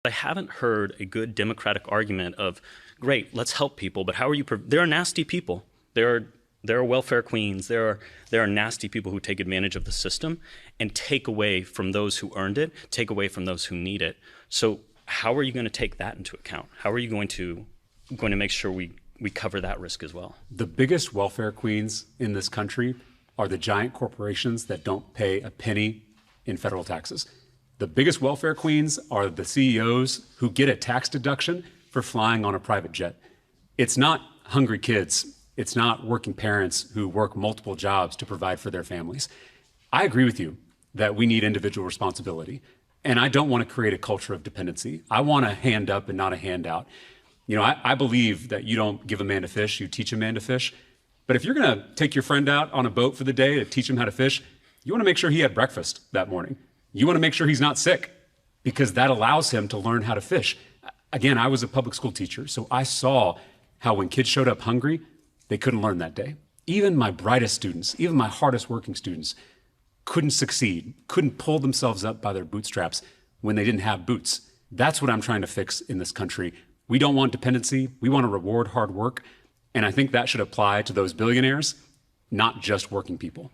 I haven't heard a good democratic argument of, great, let's help people, but how are you? There are nasty people. There are welfare queens. There are nasty people who take advantage of the system and take away from those who earned it, take away from those who need it. So how are you going to take that into account? How are you going to make sure we cover that risk as well? The biggest welfare queens in this country are the giant corporations that don't pay a penny in federal taxes. The biggest welfare queens are the CEOs who get a tax deduction for flying on a private jet. It's not hungry kids. It's not working parents who work multiple jobs to provide for their families. I agree with you that we need individual responsibility. And I don't want to create a culture of dependency. I want a hand up and not a handout. You know, I believe that you don't give a man to fish, you teach a man to fish. But if you're going to take your friend out on a boat for the day to teach him how to fish, you want to make sure he had breakfast that morning. You want to make sure he's not sick, because that allows him to learn how to fish. Again, I was a public school teacher, so I saw how when kids showed up hungry, they couldn't learn that day. Even my brightest students, even my hardest working students, couldn't succeed, couldn't pull themselves up by their bootstraps when they didn't have boots. That's what I'm trying to fix in this country. We don't want dependency. We want to reward hard work. And I think that should apply to those billionaires, not just working people.